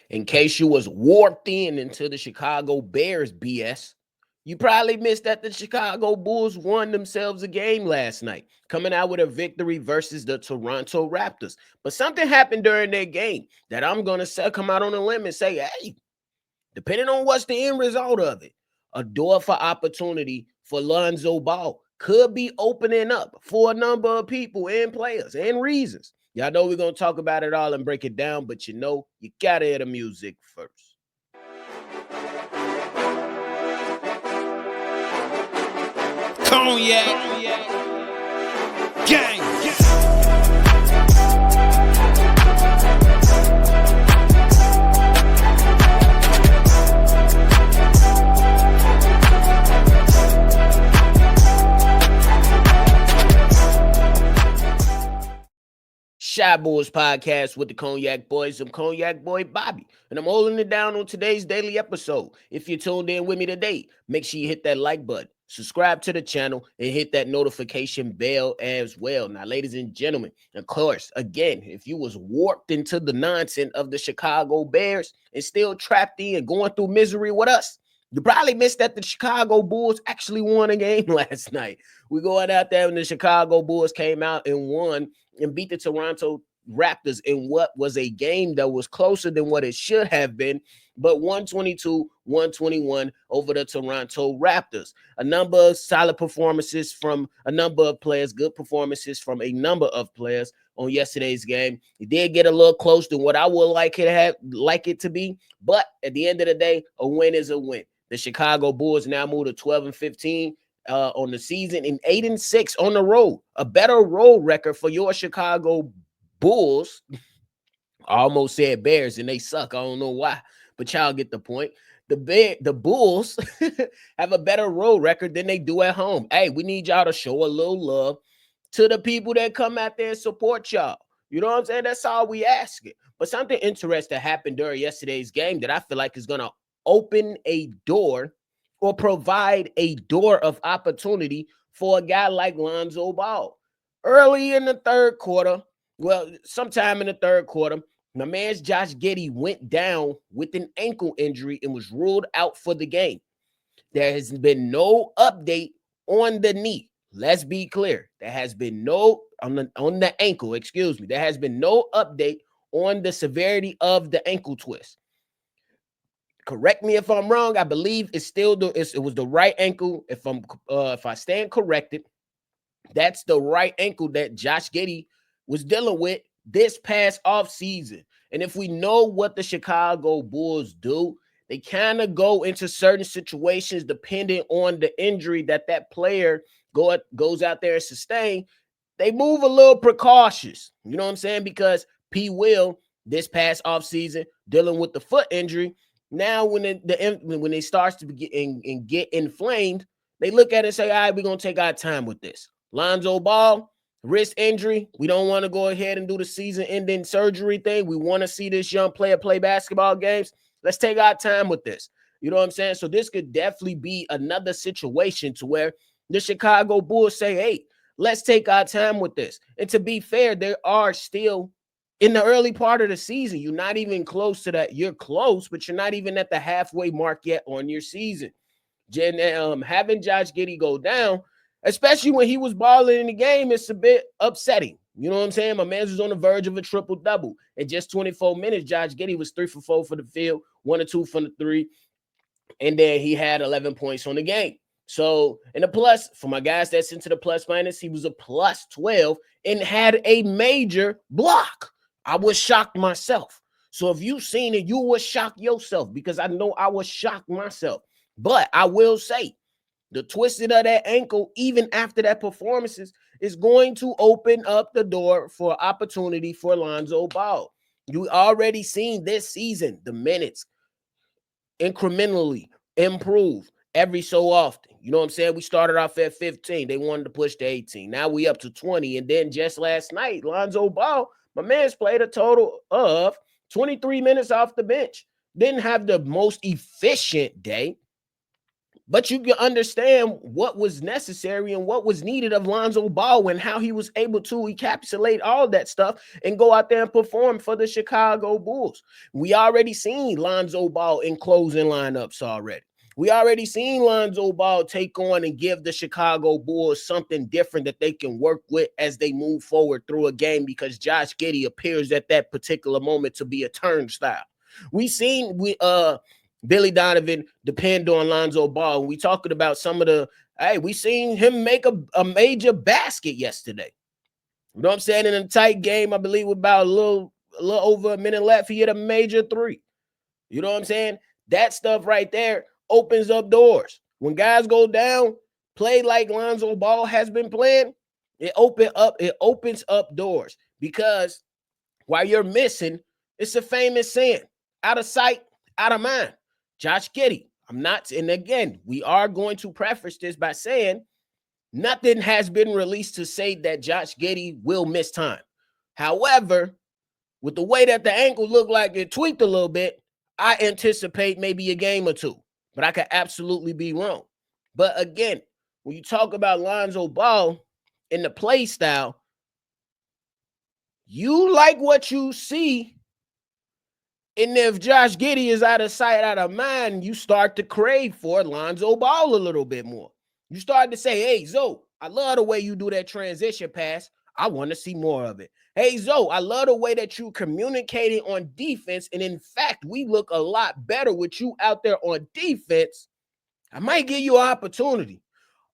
In case you was warped into the Chicago Bears BS, you probably missed that the Chicago Bulls won themselves a game last night, coming out with a victory versus the Toronto Raptors. But something happened during that game that I'm going to come out on a limb and say, hey, depending on what's the end result of it, a door for opportunity for Lonzo Ball could be opening up for a number of people and players and reasons. Y'all know we're going to talk about it all and break it down, but you got to hear the music first. Cognac, gang. Shy Boys Podcast with the Cognac Boys. I'm Cognac Boy Bobby, and I'm holding it down on today's daily episode. If you're tuned in with me today, make sure you hit that like button, subscribe to the channel, and hit that notification bell as well. Now, ladies and gentlemen, of course, again, if you was warped into the nonsense of the Chicago Bears and still trapped in going through misery with us, you probably missed that the Chicago Bulls actually won a game last night. We going out there and the Chicago Bulls came out and won and beat the Toronto Raptors in what was a game that was closer than what it should have been, but 122-121 over the Toronto Raptors. A number of solid performances from a number of players, good performances from a number of players on yesterday's game. It did get a little close to what I would like it to be, but at the end of the day, a win is a win. The Chicago Bulls now move to 12-15. On the season and 8-6 on the road, a better road record for your Chicago Bulls. I almost said Bears and they suck. I don't know why, but y'all get the point. The Bulls have a better road record than they do at home. Hey, we need y'all to show a little love to the people that come out there and support y'all. You know what I'm saying? That's all we asking. But something interesting happened during yesterday's game that I feel like is going to open a door or provide a door of opportunity for a guy like Lonzo Ball. Early in the third quarter, sometime in the third quarter, my man's Josh Giddey went down with an ankle injury and was ruled out for the game. There has been no update on the knee. Let's be clear. There has been no, on the ankle, excuse me. There has been no update on the severity of the ankle twist. Correct me if I'm wrong. I believe it was the right ankle. If I stand corrected, that's the right ankle that Josh Giddey was dealing with this past offseason. And if we know what the Chicago Bulls do, they kind of go into certain situations depending on the injury that player goes out there and sustain. They move a little precautious. You know what I'm saying? Because P. Will, this past offseason, dealing with the foot injury. Now, when it starts to get inflamed, they look at it and say, all right, we're going to take our time with this. Lonzo Ball, wrist injury. We don't want to go ahead and do the season-ending surgery thing. We want to see this young player play basketball games. Let's take our time with this. You know what I'm saying? So this could definitely be another situation to where the Chicago Bulls say, hey, let's take our time with this. And to be fair, there are still in the early part of the season, you're not even close to that. You're close, but you're not even at the halfway mark yet on your season. Having Josh Giddey go down, especially when he was balling in the game, it's a bit upsetting. You know what I'm saying? My man was on the verge of a triple-double. In just 24 minutes, Josh Giddey was 3 for 4 for the field, 1 or 2 from the three, and then he had 11 points on the game. So, in the plus, for my guys that's into the plus minus, he was a plus 12 and had a major block. I was shocked myself. So if you've seen it, you will shock yourself because I know I was shocked myself. But I will say the twisting of that ankle, even after that performances, is going to open up the door for opportunity for Lonzo Ball. You already seen this season, the minutes incrementally improve every so often. You know what I'm saying? We started off at 15. They wanted to push to 18. Now we up to 20. And then just last night, Lonzo Ball, my man's played a total of 23 minutes off the bench. Didn't have the most efficient day, But you can understand what was necessary and what was needed of Lonzo Ball and how he was able to encapsulate all that stuff and go out there and perform for the Chicago Bulls. We already seen Lonzo Ball in closing lineups already. We already seen Lonzo Ball take on and give the Chicago Bulls something different that they can work with as they move forward through a game, because Josh Giddey appears at that particular moment to be a turnstile. We seen Billy Donovan depend on Lonzo Ball. We talking about some of the, hey, we seen him make a major basket yesterday. You know what I'm saying? In a tight game, I believe with about a little over a minute left, he hit a major three. You know what I'm saying? That stuff right there opens up doors. When guys go down, play like Lonzo Ball has been playing, it opens up doors, because while you're missing, it's a famous saying, out of sight, out of mind. Josh Giddey, I'm not, and again, we are going to preface this by saying nothing has been released to say that Josh Giddey will miss time. However, with the way that the ankle looked like it tweaked a little bit, I anticipate maybe a game or two, but I could absolutely be wrong. But again, when you talk about Lonzo Ball and the play style, you like what you see. And if Josh Giddey is out of sight, out of mind, you start to crave for Lonzo Ball a little bit more. You start to say, hey, Zoe, I love the way you do that transition pass. I want to see more of it. Hey, Zoe, I love the way that you communicating on defense. And in fact, we look a lot better with you out there on defense. I might give you an opportunity.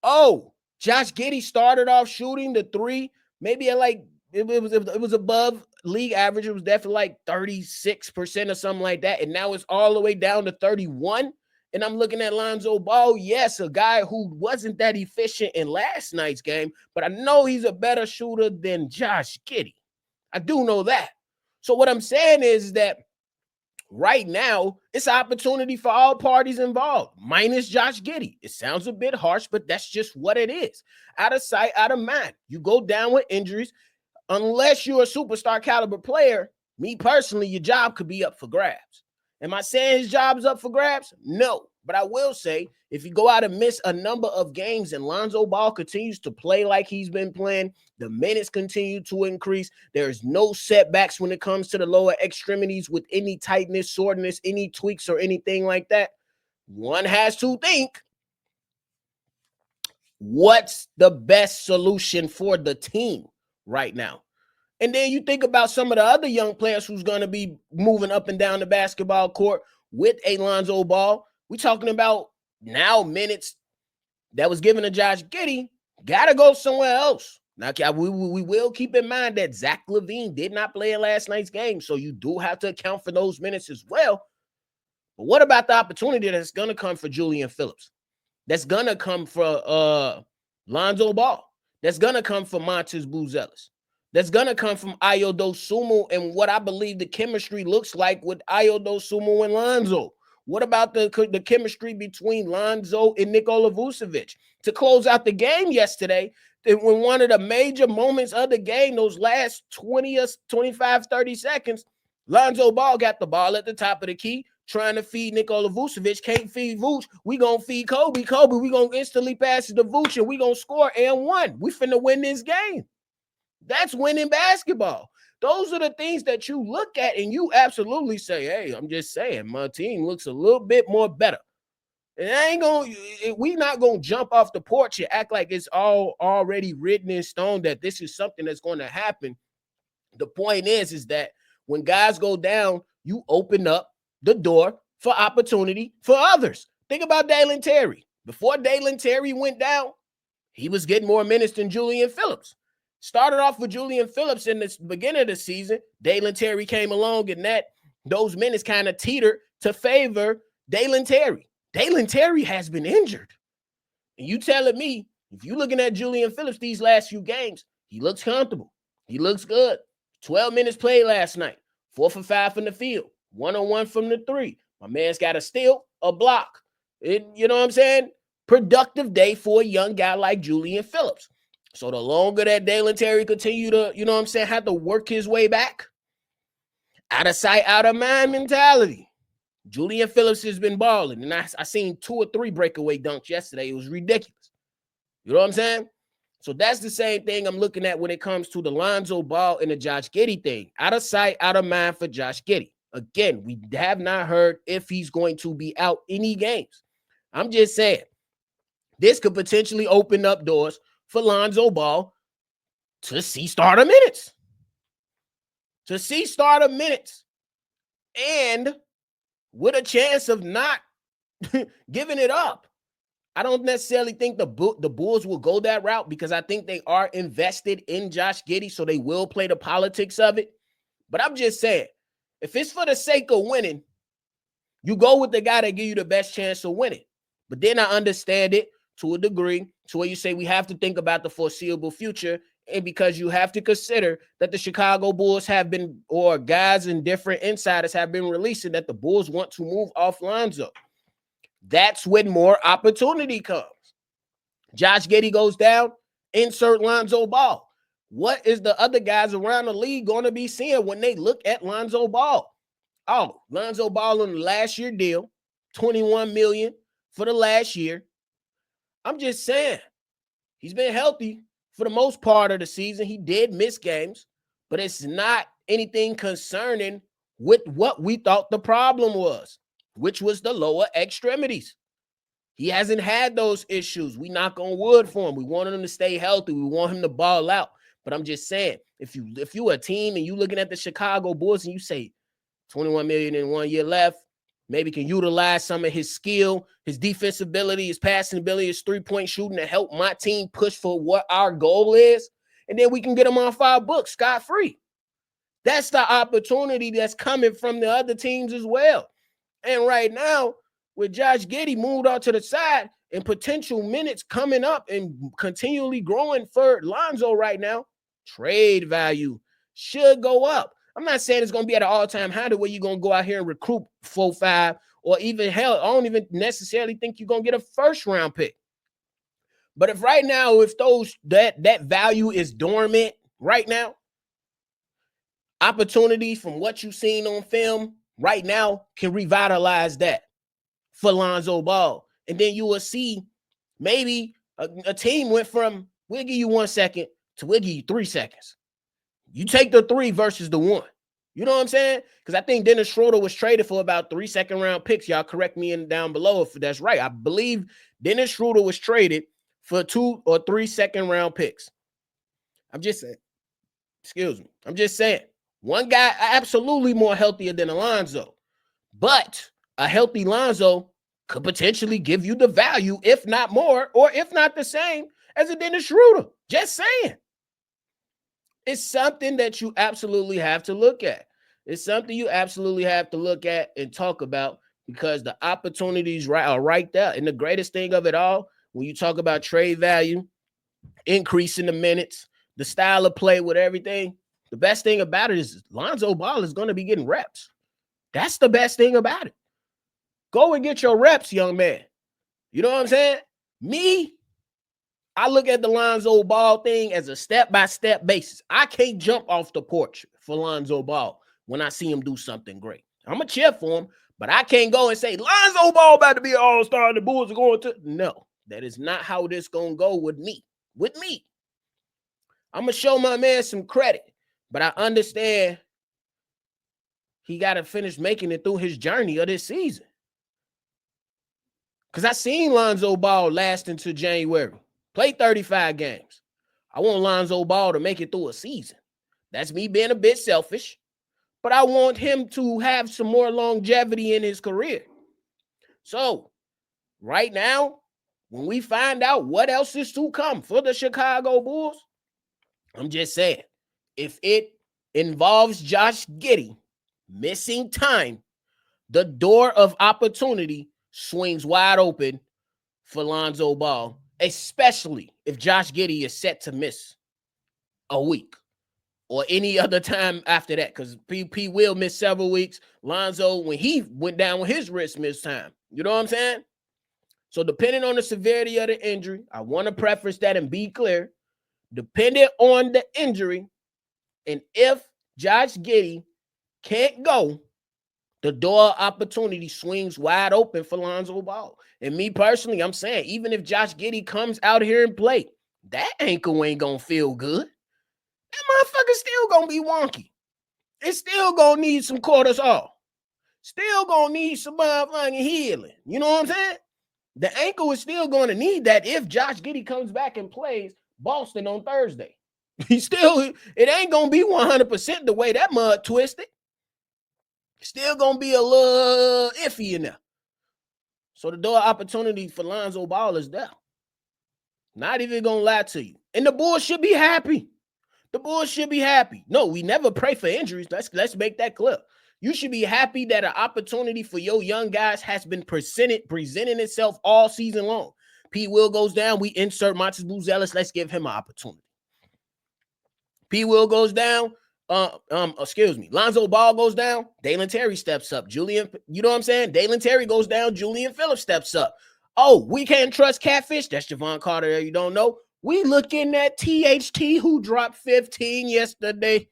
Oh, Josh Giddey started off shooting the three, maybe at like it was above league average. It was definitely like 36% or something like that. And now it's all the way down to 31. And I'm looking at Lonzo Ball. Yes, a guy who wasn't that efficient in last night's game, but I know he's a better shooter than Josh Giddey. I do know that. So what I'm saying is that right now, it's an opportunity for all parties involved, minus Josh Giddey. It sounds a bit harsh, but that's just what it is. Out of sight, out of mind. You go down with injuries. Unless you're a superstar caliber player, me personally, your job could be up for grabs. Am I saying his job's up for grabs? No. But I will say, if you go out and miss a number of games and Lonzo Ball continues to play like he's been playing, the minutes continue to increase. There's no setbacks when it comes to the lower extremities with any tightness, soreness, any tweaks, or anything like that. One has to think, what's the best solution for the team right now? And then you think about some of the other young players who's going to be moving up and down the basketball court with a Lonzo Ball. We're talking about now minutes that was given to Josh Giddey. Got to go somewhere else. Now, we will keep in mind that Zach LaVine did not play in last night's game, so you do have to account for those minutes as well. But what about the opportunity that's going to come for Julian Phillips? That's going to come for Lonzo Ball. That's going to come for Montes Buzelis. That's going to come from Ayo Dosunmu and what I believe the chemistry looks like with Ayo Dosunmu and Lonzo. What about the chemistry between Lonzo and Nikola Vucevic? To close out the game yesterday, when one of the major moments of the game, those last 20 or 25, 30 seconds, Lonzo Ball got the ball at the top of the key, trying to feed Nikola Vucevic. Can't feed Vuce. We going to feed Kobe. Kobe, we going to instantly pass it to Vuce, and we going to score and one. We finna win this game. That's winning basketball. Those are the things that you look at and you absolutely say, hey, I'm just saying, my team looks a little bit more better. And we not gonna jump off the porch and act like it's all already written in stone that this is something that's going to happen. The point is that when guys go down, you open up the door for opportunity for others. Think about Dalen Terry. Before Dalen Terry went down, he was getting more minutes than Julian Phillips. Started off with Julian Phillips in the beginning of the season. Dalen Terry came along, and those minutes kind of teetered to favor Dalen Terry. Dalen Terry has been injured. And you telling me, if you're looking at Julian Phillips these last few games, he looks comfortable. He looks good. 12 minutes played last night. 4 for 5 from the field. 1-on-1 from the three. My man's got a steal, a block. You know what I'm saying? Productive day for a young guy like Julian Phillips. So the longer that Dalen Terry continue to, you know what I'm saying, have to work his way back, out of sight, out of mind mentality. Julian Phillips has been balling, and I seen 2 or 3 breakaway dunks yesterday. It was ridiculous. You know what I'm saying? So that's the same thing I'm looking at when it comes to the Lonzo Ball and the Josh Giddey thing. Out of sight, out of mind for Josh Giddey. Again, we have not heard if he's going to be out any games. I'm just saying, this could potentially open up doors for Lonzo Ball to see starter minutes. And with a chance of not giving it up. I don't necessarily think the Bulls will go that route because I think they are invested in Josh Giddey, so they will play the politics of it. But I'm just saying, if it's for the sake of winning, you go with the guy that give you the best chance of winning. But then I understand it to a degree, to where you say we have to think about the foreseeable future, and because you have to consider that the Chicago Bulls have been, or guys and different insiders have been releasing that the Bulls want to move off Lonzo. That's when more opportunity comes. Josh Giddey goes down, insert Lonzo Ball. What is the other guys around the league going to be seeing when they look at Lonzo Ball? Oh, Lonzo Ball on the last year deal, $21 million for the last year. I'm just saying, he's been healthy for the most part of the season. He did miss games, but it's not anything concerning with what we thought the problem was, which was the lower extremities. He hasn't had those issues. We knock on wood for him. We want him to stay healthy. We want him to ball out. But I'm just saying, if you a team and you looking at the Chicago Bulls and you say 21 million in 1 year left, maybe can utilize some of his skill, his defensive ability, his passing ability, his three-point shooting to help my team push for what our goal is, and then we can get him off our books scot-free. That's the opportunity that's coming from the other teams as well. And right now, with Josh Giddey moved out to the side and potential minutes coming up and continually growing for Lonzo right now, trade value should go up. I'm not saying it's going to be at an all-time high where you're going to go out here and recruit 4-5, or even hell, I don't even necessarily think you're going to get a first-round pick. But if right now, if that value is dormant right now, opportunities from what you've seen on film right now can revitalize that for Lonzo Ball. And then you will see maybe a team went from, we'll give you 1 second to we'll give you 3 seconds. You take the 3 versus the 1. You know what I'm saying? Because I think Dennis Schroeder was traded for about 3 second-round picks. Y'all correct me down below if that's right. I believe Dennis Schroeder was traded for 2 or 3 second-round picks. I'm just saying. Excuse me. I'm just saying. One guy absolutely more healthier than Lonzo. But a healthy Lonzo could potentially give you the value, if not more, or if not the same, as a Dennis Schroeder. Just saying. It's something that you absolutely have to look at. It's something you absolutely have to look at and talk about because the opportunities are right there. And the greatest thing of it all, when you talk about trade value, increasing the minutes, the style of play with everything, the best thing about it is Lonzo Ball is going to be getting reps. That's the best thing about it. Go and get your reps, young man. You know what I'm saying? Me, I look at the Lonzo Ball thing as a step-by-step basis. I can't jump off the porch for Lonzo Ball when I see him do something great. I'm going to cheer for him, but I can't go and say, Lonzo Ball about to be an all-star and the Bulls are going to. No, that is not how this going to go with me. With me. I'm going to show my man some credit, but I understand he got to finish making it through his journey of this season. Because I seen Lonzo Ball last into January. Play 35 games. I want Lonzo Ball to make it through a season. That's me being a bit selfish. But I want him to have some more longevity in his career. So, right now, when we find out what else is to come for the Chicago Bulls, I'm just saying, if it involves Josh Giddey missing time, the door of opportunity swings wide open for Lonzo Ball, especially if Josh Giddey is set to miss a week or any other time after that, because PP will miss several weeks. Lonzo, when he went down with his wrist, missed time. You know what I'm saying? So depending on the severity of the injury, I want to preface that and be clear. Depending on the injury, and if Josh Giddey can't go The door opportunity swings wide open for Lonzo Ball. And me personally, I'm saying, even if Josh Giddey comes out here and play, that ankle ain't gonna feel good. That motherfucker still gonna be wonky. It's still gonna need some cortisol. Still gonna need some motherfucking healing. You know what I'm saying? The ankle is still gonna need that if Josh Giddey comes back and plays Boston on Thursday. It ain't gonna be 100% the way that mud twisted. Still gonna be a little iffy in there. So the door opportunity for Lonzo Ball is there. Not even gonna lie to you. And the Bulls should be happy. The Bulls should be happy. No, we never pray for injuries. Let's make that clear. You should be happy that an opportunity for your young guys has been presenting itself all season long. P. Will goes down. We insert Montes Buzelis. Let's give him an opportunity. P. Will goes down. Lonzo Ball goes down. Dalen Terry steps up. Julian, you know what I'm saying? Dalen Terry goes down. Julian Phillips steps up. Oh, we can't trust Catfish. That's Javon Carter. You don't know. We looking at THT who dropped 15 yesterday.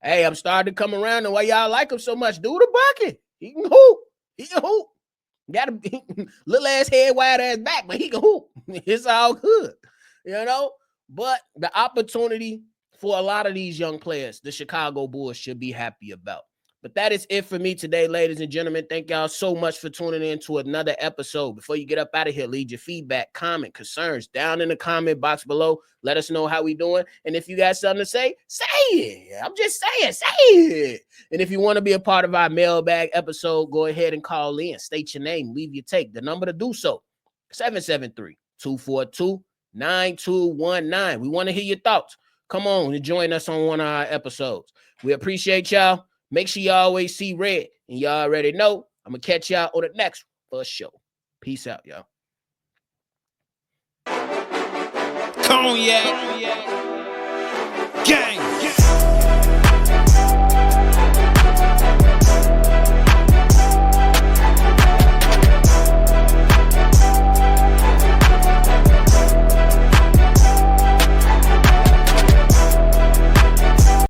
Hey, I'm starting to come around, and why y'all like him so much? Do the bucket. He can hoop. He can hoop. Got a little ass head, wide ass back, but he can hoop. It's all good, you know. But the opportunity for a lot of these young players, the Chicago Bulls should be happy about. But that is it for me today, ladies and gentlemen. Thank y'all so much for tuning in to another episode. Before you get up out of here, leave your feedback, comment, concerns down in the comment box below. Let us know how we doing. And if you got something to say it. I'm just saying, say it. And if you want to be a part of our mailbag episode, go ahead and call in. State your name, leave your take. The number to do so, 773-242-9219. We want to hear your thoughts. Come on and join us on one of our episodes. We appreciate y'all. Make sure you always see red. And y'all already know, I'm going to catch y'all on the next for sure. Peace out, y'all. Cognac. Gang.